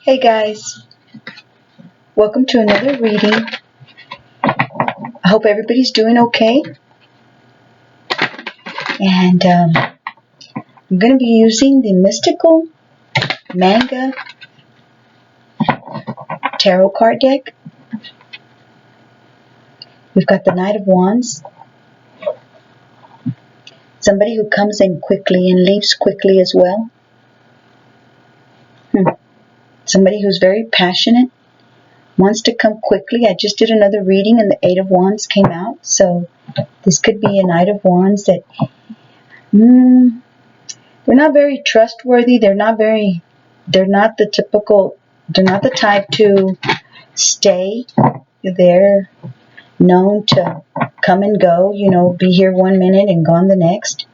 Hey guys, welcome to another reading. I hope everybody's doing okay. And I'm going to be using the Mystical Manga Tarot card deck. We've got the Knight of Wands. Somebody who comes in quickly and leaves quickly as well. Somebody who's very passionate. Wants to come quickly. I just did another reading and the Eight of Wands came out. So this could be a Knight of Wands that they're not very trustworthy. They're not the type to stay. They're known to come and go, be here 1 minute and gone the next.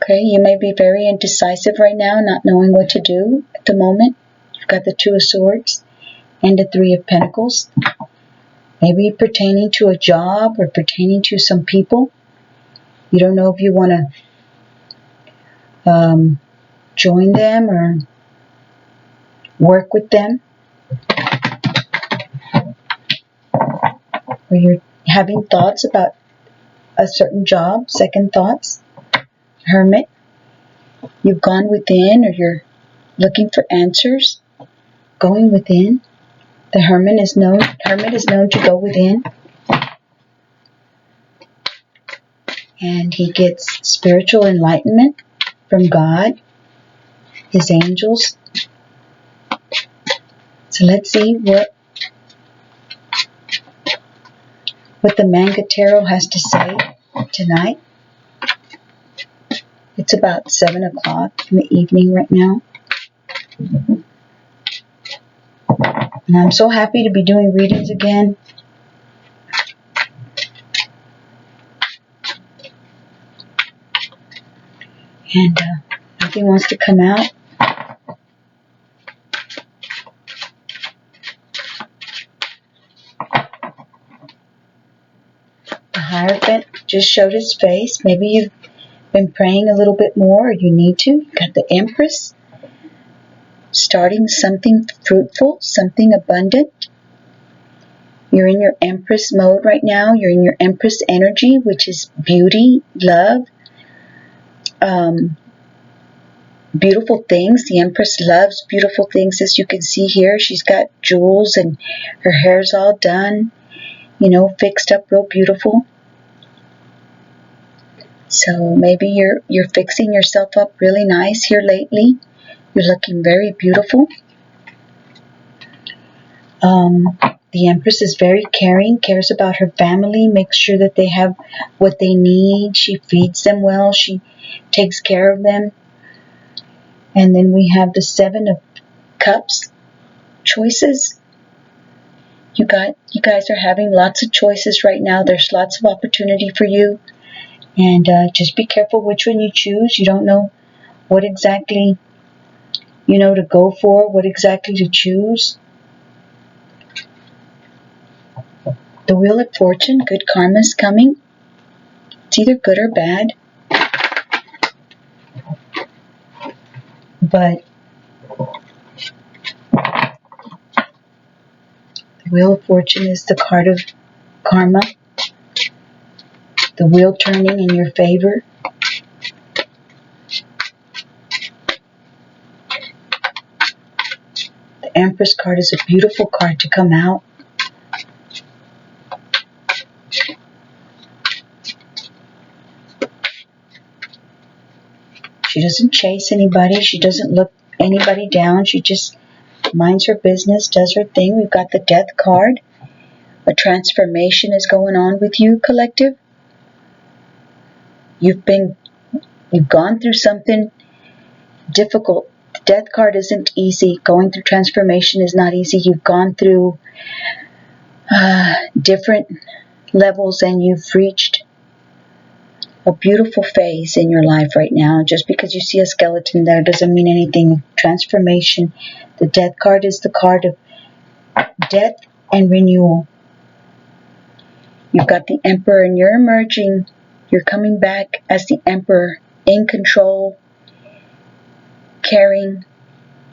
Okay, you may be very indecisive right now, not knowing what to do at the moment. You've got the Two of Swords and the Three of Pentacles. Maybe pertaining to a job or pertaining to some people. You don't know if you want to join them or work with them. Or you're having thoughts about a certain job, second thoughts. Hermit. You've gone within or you're looking for answers. Going within. The hermit is known to go within. And he gets spiritual enlightenment from God, his angels. So let's see what the Manga Tarot has to say tonight. It's about 7 o'clock in the evening right now. And I'm so happy to be doing readings again. And nothing wants to come out. The Hierophant just showed his face. Maybe you've been praying a little bit more, or you need to. You've got the Empress. Starting something fruitful, something abundant. You're in your Empress mode right now. You're in your Empress energy, which is beauty, love, beautiful things. The Empress loves beautiful things, as you can see here. She's got jewels and her hair's all done, fixed up real beautiful. So maybe you're fixing yourself up really nice here lately. You're looking very beautiful. The Empress is very caring, cares about her family, makes sure that they have what they need. She feeds them well. She takes care of them. And then we have the Seven of Cups. Choices. You guys are having lots of choices right now. There's lots of opportunity for you. And just be careful which one you choose. You don't know what exactly, to go for, what exactly to choose. The Wheel of Fortune, good karma is coming. It's either good or bad. But the Wheel of Fortune is the card of karma. The wheel turning in your favor. The Empress card is a beautiful card to come out. She doesn't chase anybody. She doesn't look anybody down. She just minds her business, does her thing. We've got the Death card. A transformation is going on with you, collective. You've gone through something difficult. The Death card isn't easy. Going through transformation is not easy. You've gone through different levels and you've reached a beautiful phase in your life right now. Just because you see a skeleton there doesn't mean anything. Transformation. The Death card is the card of death and renewal. You've got the Emperor and you're emerging. You're coming back as the Emperor, in control, caring,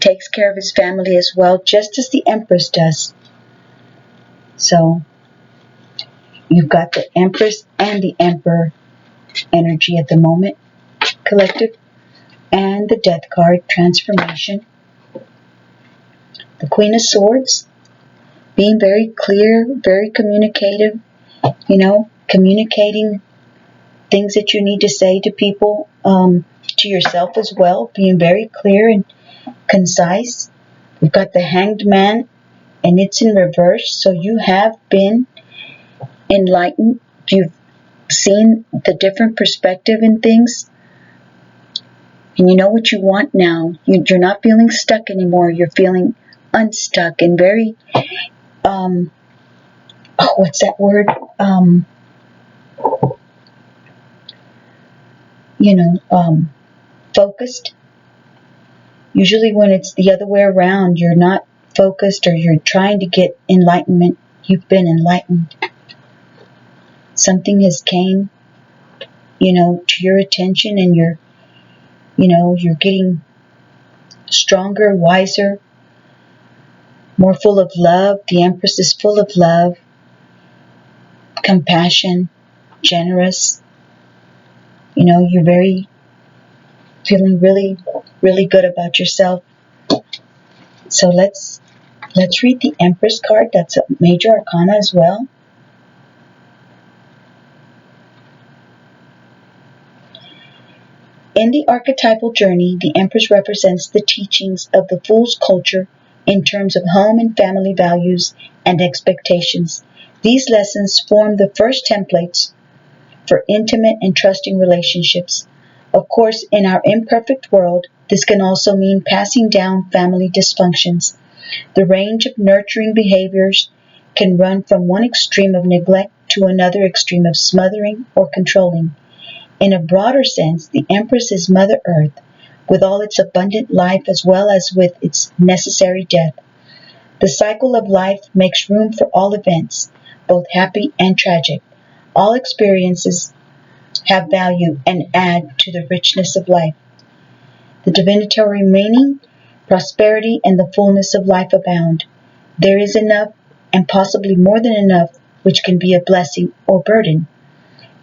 takes care of his family as well, just as the Empress does. So you've got the Empress and the Emperor energy at the moment, collective, and the Death card, transformation. The Queen of Swords, being very clear, very communicative, communicating things that you need to say to people, to yourself as well, being very clear and concise. We've got the Hanged Man, and it's in reverse, so you have been enlightened. You've seen the different perspective in things, and you know what you want now. You're not feeling stuck anymore. You're feeling unstuck and very, what's that word? Focused. Usually when it's the other way around, you're not focused or you're trying to get enlightenment. You've been enlightened. Something has came, to your attention, and you're getting stronger, wiser, more full of love. The Empress is full of love, compassion, generous. You're very feeling really, really good about yourself. So let's read the Empress card. That's a major arcana as well. In the archetypal journey, the Empress represents the teachings of the Fool's culture in terms of home and family values and expectations. These lessons form the first templates for intimate and trusting relationships. Of course, in our imperfect world, this can also mean passing down family dysfunctions. The range of nurturing behaviors can run from one extreme of neglect to another extreme of smothering or controlling. In a broader sense, the Empress is Mother Earth, with all its abundant life as well as with its necessary death. The cycle of life makes room for all events, both happy and tragic. All experiences have value and add to the richness of life. The divinatory meaning, prosperity, and the fullness of life abound. There is enough, and possibly more than enough, which can be a blessing or burden.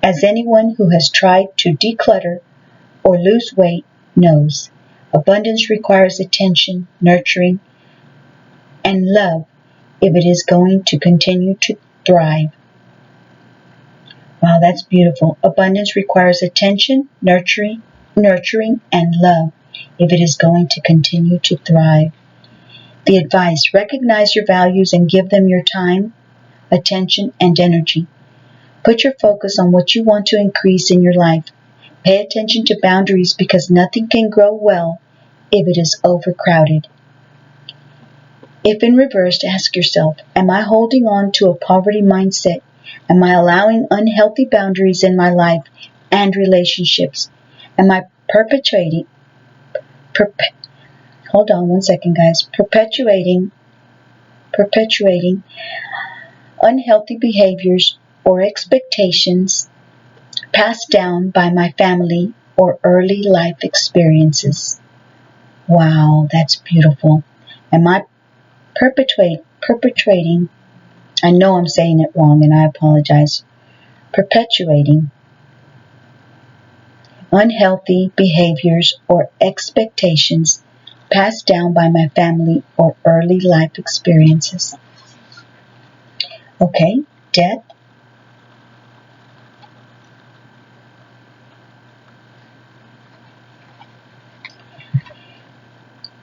As anyone who has tried to declutter or lose weight knows, abundance requires attention, nurturing, and love if it is going to continue to thrive. Wow, that's beautiful. Abundance requires attention, nurturing, and love if it is going to continue to thrive. The advice: recognize your values and give them your time, attention, and energy. Put your focus on what you want to increase in your life. Pay attention to boundaries because nothing can grow well if it is overcrowded. If in reverse, ask yourself, am I holding on to a poverty mindset? Am I allowing unhealthy boundaries in my life and relationships? Am I perpetuating unhealthy behaviors or expectations passed down by my family or early life experiences? Wow, that's beautiful. Am I perpetrating, I know I'm saying it wrong and I apologize, perpetuating unhealthy behaviors or expectations passed down by my family or early life experiences? Okay, death.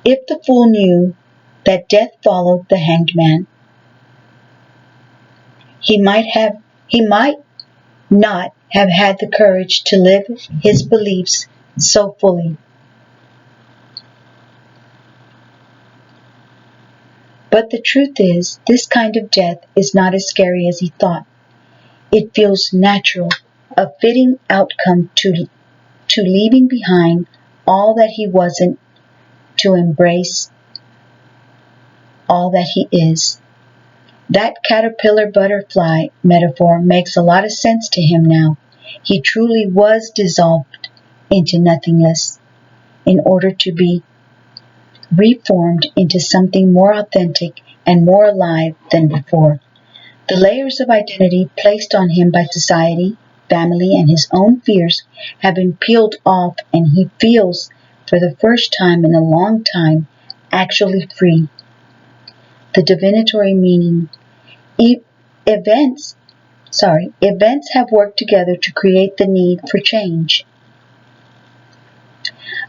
If the fool knew that death followed the hanged man, he might not have had the courage to live his beliefs so fully. But the truth is, this kind of death is not as scary as he thought. It feels natural, a fitting outcome to leaving behind all that he wasn't, to embrace all that he is. That caterpillar butterfly metaphor makes a lot of sense to him now. He truly was dissolved into nothingness in order to be reformed into something more authentic and more alive than before. The layers of identity placed on him by society, family, and his own fears have been peeled off, and he feels, for the first time in a long time, actually free. The divinatory meaning. Events events have worked together to create the need for change.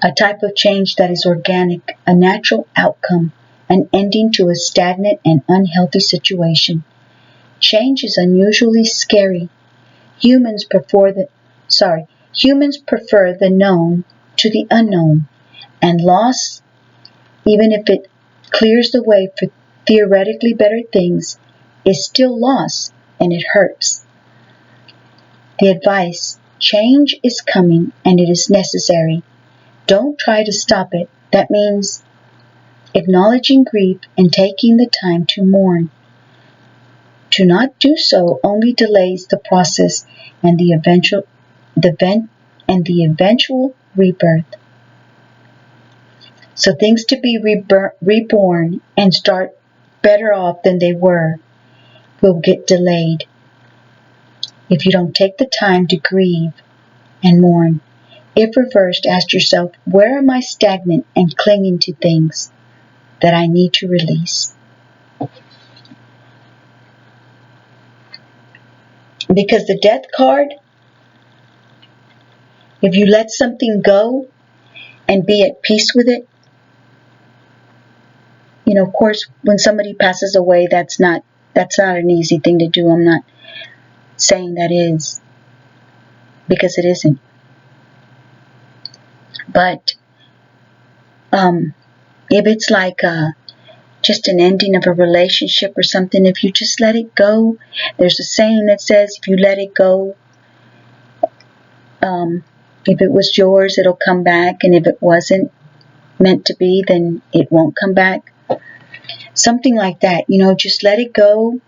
A type of change that is organic, a natural outcome, an ending to a stagnant and unhealthy situation. Change is unusually scary. Humans prefer the known to the unknown, and loss, even if it clears the way for theoretically better things, is still loss, and it hurts. The advice: change is coming and it is necessary. Don't try to stop it. That means acknowledging grief and taking the time to mourn. To not do so only delays the process and the eventual rebirth. So things to be reborn and start better off than they were will get delayed if you don't take the time to grieve and mourn. If reversed, ask yourself, where am I stagnant and clinging to things that I need to release? Because the death card, if you let something go and be at peace with it, of course, when somebody passes away, that's not an easy thing to do. I'm not saying that is, because it isn't. But if it's like just an ending of a relationship or something, if you just let it go, there's a saying that says, if you let it go, if it was yours, it'll come back, and if it wasn't meant to be, then it won't come back. Something like that, just let it go,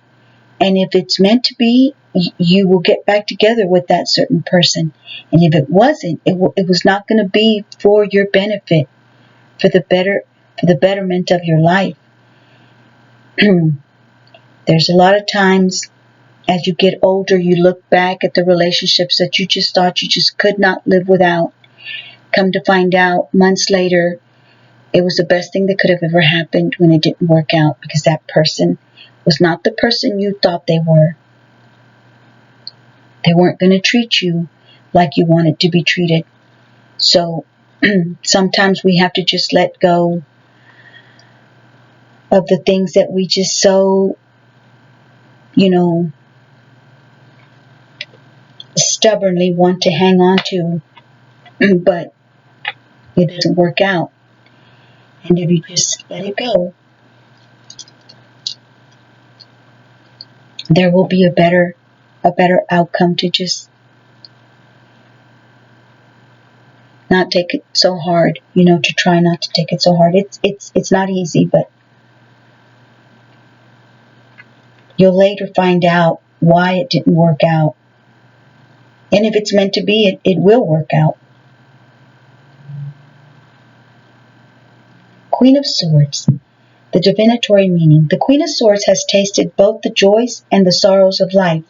and if it's meant to be, you will get back together with that certain person. And if it wasn't, it was not going to be for your benefit, for the betterment of your life. There's a lot of times as you get older, you look back at the relationships that you just thought you just could not live without. Come to find out, months later, it was the best thing that could have ever happened when it didn't work out, because that person was not the person you thought they were. They weren't going to treat you like you wanted to be treated. So sometimes we have to just let go of the things that we just so, stubbornly want to hang on to, but it doesn't work out. And if you just let it go, there will be a better outcome. To just not take it so hard, to try not to take it so hard. It's not easy, but you'll later find out why it didn't work out. And if it's meant to be, it will work out. Queen of Swords. The divinatory meaning. The Queen of Swords has tasted both the joys and the sorrows of life.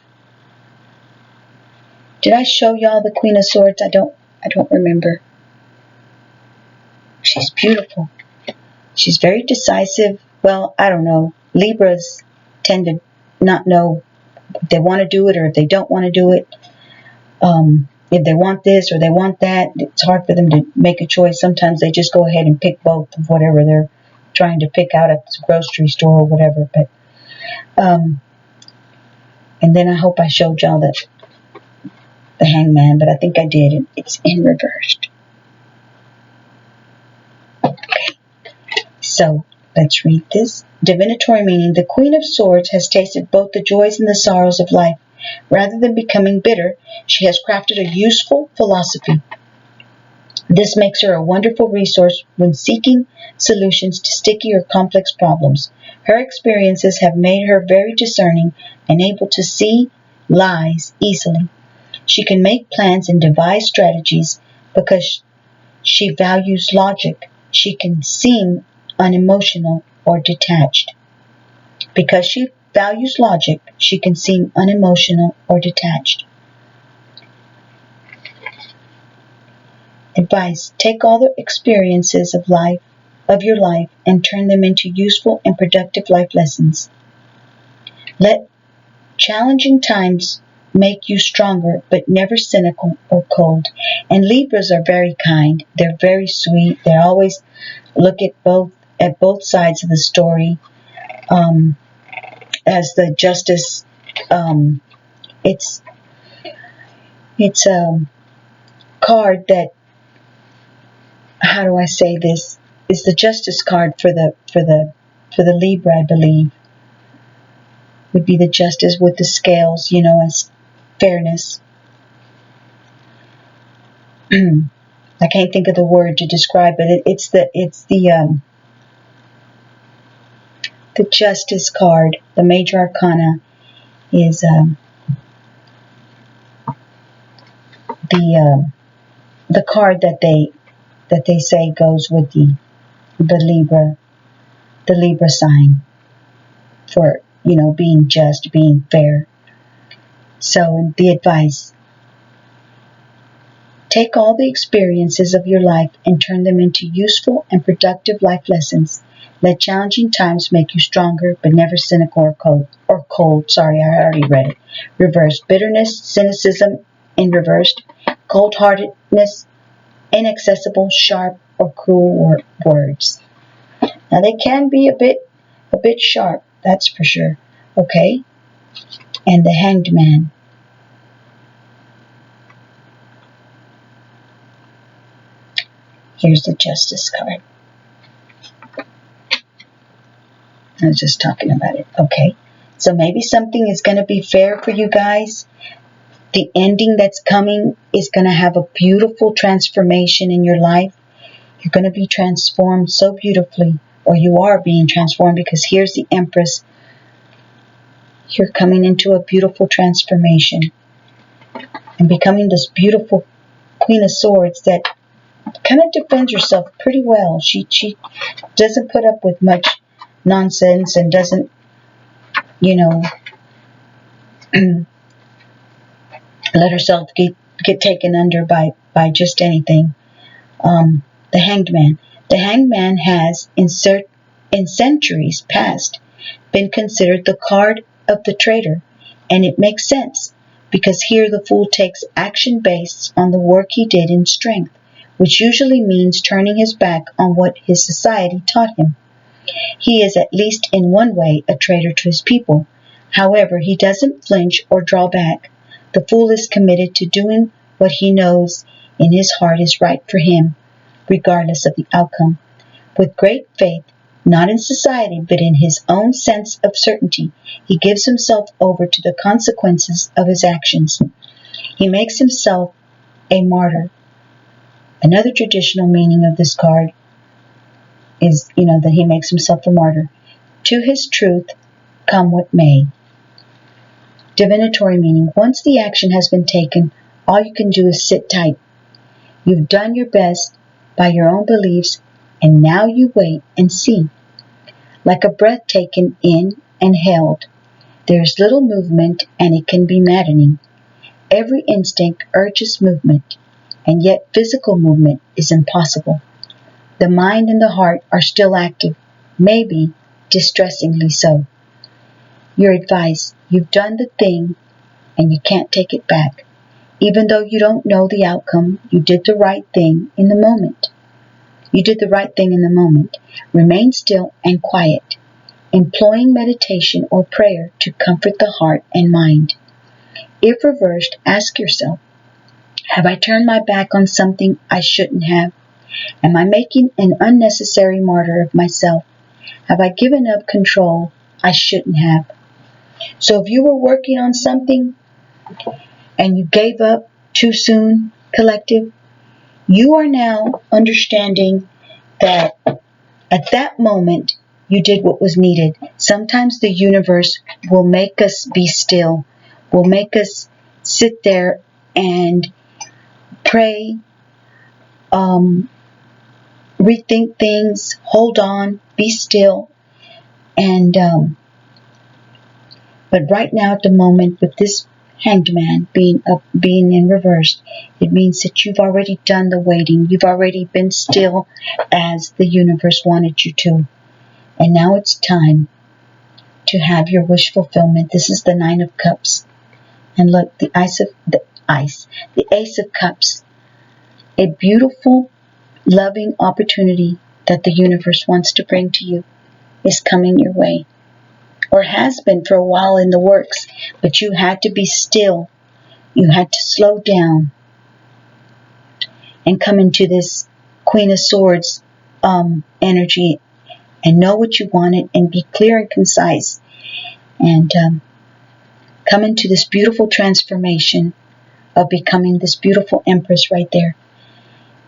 Did I show y'all the Queen of Swords? I don't remember. She's beautiful. She's very decisive. Well, I don't know. Libras tend to not know if they want to do it or if they don't want to do it. If they want this or they want that, it's hard for them to make a choice. Sometimes they just go ahead and pick both of whatever they're trying to pick out at the grocery store or whatever. But and then I hope I showed y'all the Hangman, but I think I did. It's in reversed. Okay, so let's read this. Divinatory meaning. The Queen of Swords has tasted both the joys and the sorrows of life. Rather than becoming bitter, she has crafted a useful philosophy. This makes her a wonderful resource when seeking solutions to sticky or complex problems. Her experiences have made her very discerning and able to see lies easily. She can make plans and devise strategies because she values logic. She can seem unemotional or detached. Because she values logic, she can seem unemotional or detached. Advice: take all the experiences of your life and turn them into useful and productive life lessons. Let challenging times make you stronger, but never cynical or cold. And Libras are very kind. They're very sweet. They always look at both sides of the story. As the Justice, it's a card that, how do I say this? Is the Justice card for the Libra, I believe. Would be the Justice with the scales, as fairness. I can't think of the word to describe it. It's the Justice card. The Major Arcana is the card that they say goes with the Libra sign for being just, being fair. So the advice: take all the experiences of your life and turn them into useful and productive life lessons. Let challenging times make you stronger, but never cynical or cold. Sorry, I already read it. Reverse: bitterness, cynicism in reversed, cold-heartedness, inaccessible, sharp, or cruel words. Now they can be a bit sharp, that's for sure. Okay? And the Hanged Man. Here's the Justice card. I was just talking about it. Okay. So maybe something is going to be fair for you guys. The ending that's coming is going to have a beautiful transformation in your life. You're going to be transformed so beautifully, or you are being transformed, because here's the Empress. You're coming into a beautiful transformation and becoming this beautiful Queen of Swords that kind of defends herself pretty well. She doesn't put up with much nonsense and doesn't, let herself get taken under by just anything. The Hanged Man. The Hanged Man has, in centuries past, been considered the card of the traitor, and it makes sense, because here the fool takes action based on the work he did in strength, which usually means turning his back on what his society taught him. He is, at least in one way, a traitor to his people. However, he doesn't flinch or draw back. The fool is committed to doing what he knows in his heart is right for him, regardless of the outcome. With great faith, not in society, but in his own sense of certainty, he gives himself over to the consequences of his actions. He makes himself a martyr. Another traditional meaning of this card is, that he makes himself a martyr. To his truth, come what may. Divinatory meaning: once the action has been taken, all you can do is sit tight. You've done your best by your own beliefs, and now you wait and see. Like a breath taken in and held, there's little movement, and it can be maddening. Every instinct urges movement, and yet physical movement is impossible. The mind and the heart are still active, maybe distressingly so. Your advice: you've done the thing and you can't take it back. Even though you don't know the outcome, you did the right thing in the moment. You did the right thing in the moment. Remain still and quiet, employing meditation or prayer to comfort the heart and mind. If reversed, ask yourself, have I turned my back on something I shouldn't have? Am I making an unnecessary martyr of myself? Have I given up control I shouldn't have? So if you were working on something and you gave up too soon, collective, you are now understanding that at that moment you did what was needed. Sometimes the universe will make us be still, will make us sit there and pray rethink things, hold on, be still. And but right now at the moment with this Hanged Man being in reverse, it means that you've already done the waiting. You've already been still as the universe wanted you to. And now it's time to have your wish fulfillment. This is the Nine of Cups. And look, the Ace of Cups. A beautiful, loving opportunity that the universe wants to bring to you is coming your way. Or has been for a while in the works, but you had to be still. You had to slow down and come into this Queen of Swords energy and know what you wanted and be clear and concise and come into this beautiful transformation of becoming this beautiful Empress right there.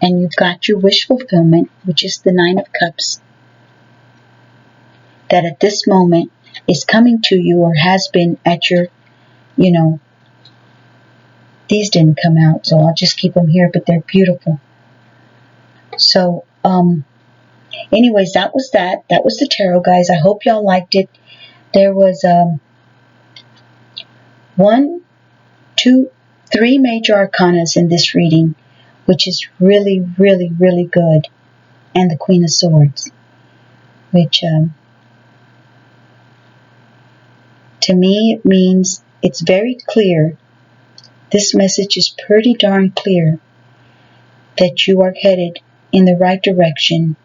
And you've got your wish fulfillment, which is the Nine of Cups, that at this moment is coming to you or has been at your, these didn't come out, so I'll just keep them here, but they're beautiful. So, anyways, that was that. That was the tarot, guys. I hope y'all liked it. There was 1, 2, 3 major arcanas in this reading, which is really, really, really good. And the Queen of Swords, which to me it means it's very clear. This message is pretty darn clear that you are headed in the right direction.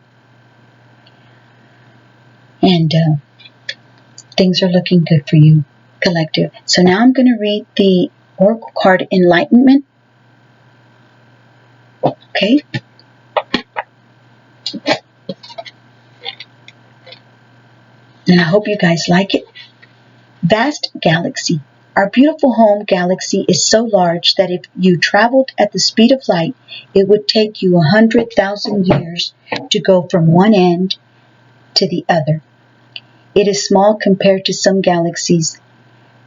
And things are looking good for you, collective. So now I'm going to read the Oracle card Enlightenment. Okay. And I hope you guys like it. Vast galaxy. Our beautiful home galaxy is so large that if you traveled at the speed of light, it would take you 100,000 years to go from one end to the other. It is small compared to some galaxies.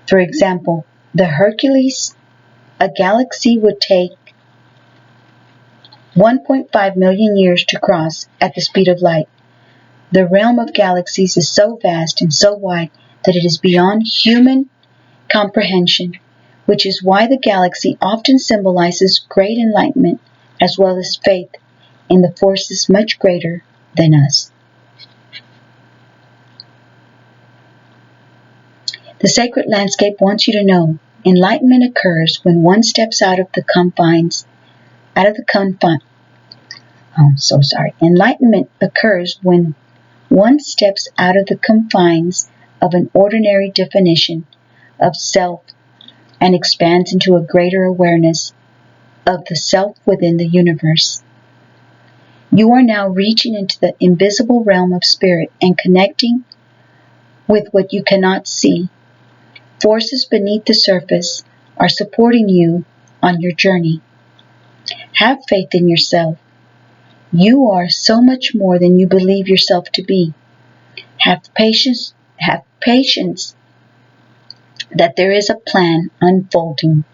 For example, the Hercules, a galaxy would take 1.5 million years to cross at the speed of light. The realm of galaxies is so vast and so wide that it is beyond human comprehension, which is why the galaxy often symbolizes great enlightenment as well as faith in the forces much greater than us. The sacred landscape wants you to know enlightenment occurs when one steps out of the confines. Enlightenment occurs when one steps out of the confines of an ordinary definition of self and expands into a greater awareness of the self within the universe. You are now reaching into the invisible realm of spirit and connecting with what you cannot see. Forces beneath the surface are supporting you on your journey. Have faith in yourself. You are so much more than you believe yourself to be. Have patience that there is a plan unfolding.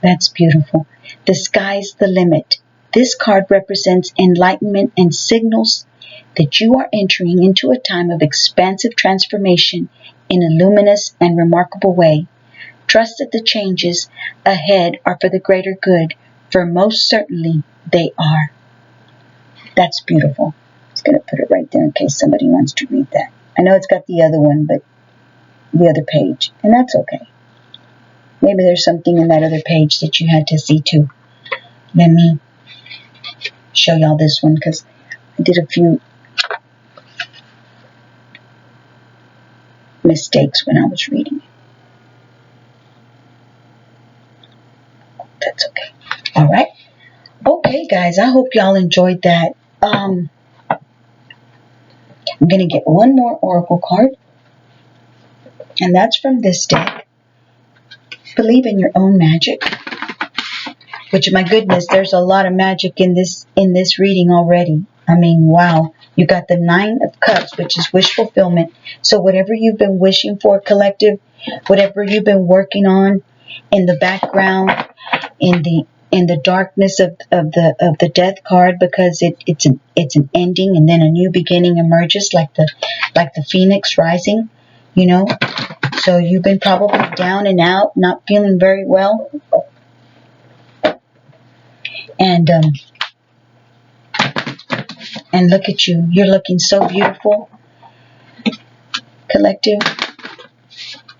That's beautiful. The sky's the limit. This card represents enlightenment and signals that you are entering into a time of expansive transformation in a luminous and remarkable way. Trust that the changes ahead are for the greater good, for most certainly they are. That's beautiful. I'm just going to put it right there in case somebody wants to read that. I know it's got the other one, but the other page, and that's okay. Maybe there's something in that other page that you had to see too. Let me show y'all this one because I did a few mistakes when I was reading it. That's okay. All right. Okay, guys, I hope y'all enjoyed that. I'm going to get one more Oracle card, and that's from this deck. Believe in your own magic. Which, my goodness, there's a lot of magic in this reading already. I mean, wow. You got the Nine of Cups, which is wish fulfillment. So whatever you've been wishing for, collective, whatever you've been working on in the background, in the in the darkness of the death card, because it's an ending and then a new beginning emerges, like the phoenix rising, you know. So you've been probably down and out, not feeling very well, and look at you, you're looking so beautiful, collective.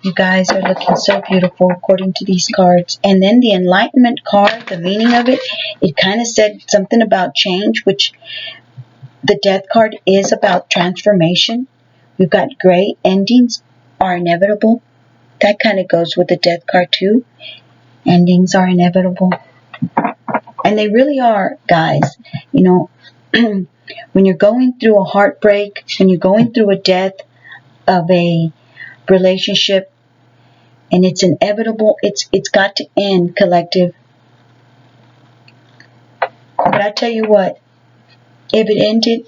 You guys are looking so beautiful according to these cards. And then the Enlightenment card, the meaning of it, it kind of said something about change, which the death card is about transformation. We've got great endings are inevitable. That kind of goes with the death card too. Endings are inevitable. And they really are, guys. You know, when you're going through a heartbreak, when you're going through a death of a relationship, and it's inevitable, it's got to end, collective. But I tell you what, if it ended,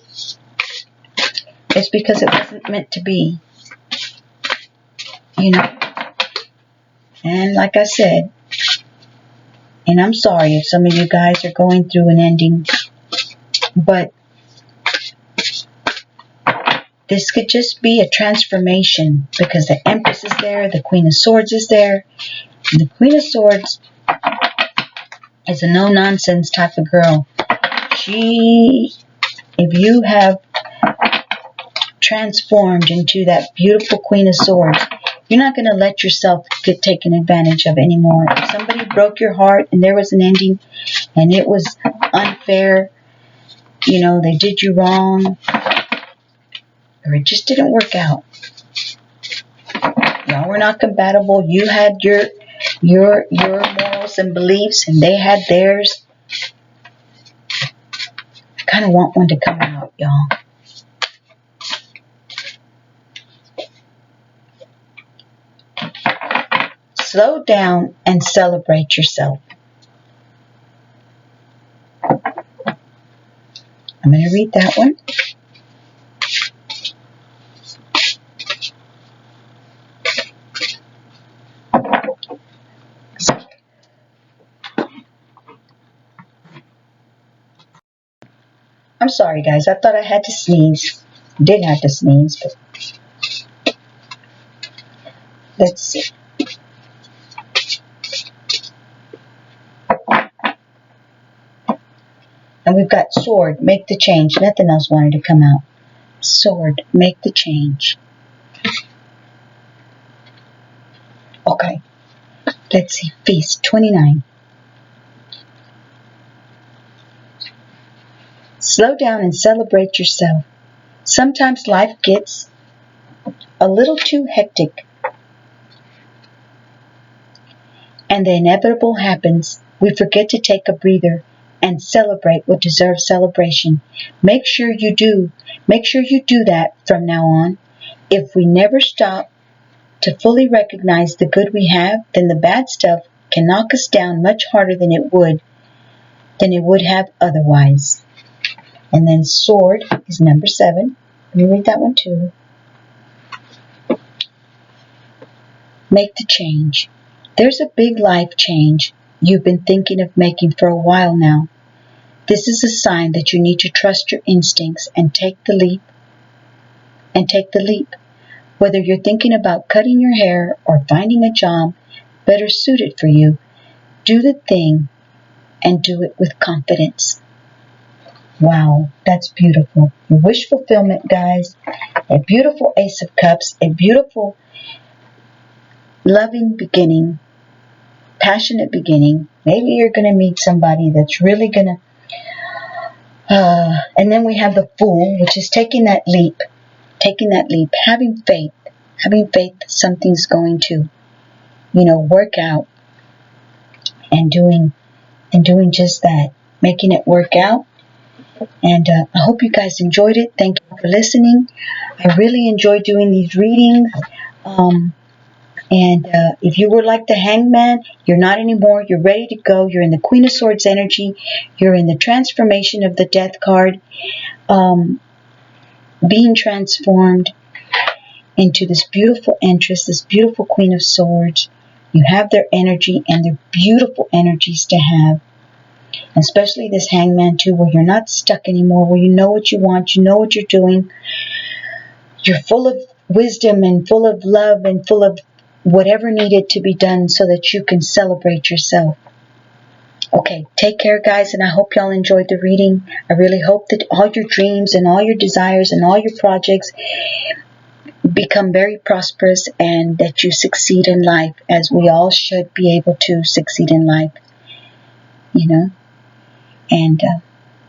it's because it wasn't meant to be. You know? And like I said, and I'm sorry if some of you guys are going through an ending, but this could just be a transformation, because the Empress is there, the Queen of Swords is there. And the Queen of Swords is a no-nonsense type of girl. If you have transformed into that beautiful Queen of Swords, you're not going to let yourself get taken advantage of anymore. If somebody broke your heart and there was an ending and it was unfair, you know, they did you wrong, or it just didn't work out. Y'all were not compatible. You had your morals and beliefs, and they had theirs. I kind of want one to come out, y'all. Slow down and celebrate yourself. I'm going to read that one. I'm sorry, guys. I thought I had to sneeze. Didn't have to sneeze, but let's see. And we've got sword, make the change. Nothing else wanted to come out. Sword, make the change. Okay. Let's see. Feast, 29. Slow down and celebrate yourself. Sometimes life gets a little too hectic, and the inevitable happens. We forget to take a breather and celebrate what deserves celebration. Make sure you do that from now on. If we never stop to fully recognize the good we have, then the bad stuff can knock us down much harder than it would have otherwise. And then sword is number 7. Let me read that one too. Make the change. There's a big life change you've been thinking of making for a while now. This is a sign that you need to trust your instincts and take the leap. Whether you're thinking about cutting your hair or finding a job better suited for you, do the thing and do it with confidence. Wow, that's beautiful. Wish fulfillment, guys. A beautiful Ace of Cups, a beautiful loving beginning, passionate beginning. Maybe you're going to meet somebody that's really going to... and then we have the Fool, which is taking that leap, having faith that something's going to, work out, and doing just that, making it work out. And I hope you guys enjoyed it. Thank you for listening. I really enjoy doing these readings. And if you were like the Hangman, you're not anymore. You're ready to go. You're in the Queen of Swords energy. You're in the transformation of the Death card. Being transformed into this beautiful Empress, this beautiful Queen of Swords. You have their energy, and they're beautiful energies to have. especially this hangman too, where you're not stuck anymore, where you know what you want, you know what you're doing, you're full of wisdom and full of love and full of whatever needed to be done so that you can celebrate yourself. Okay, take care, guys, and I hope y'all enjoyed the reading. I really hope that all your dreams and all your desires and all your projects become very prosperous and that you succeed in life, as we all should be able to succeed in life, and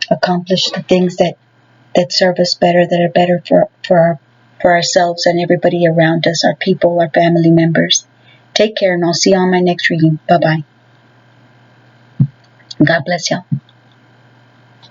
accomplish the things that serve us better, that are better for ourselves and everybody around us, our people, our family members. Take care, and I'll see you on my next reading. Bye-bye. God bless y'all.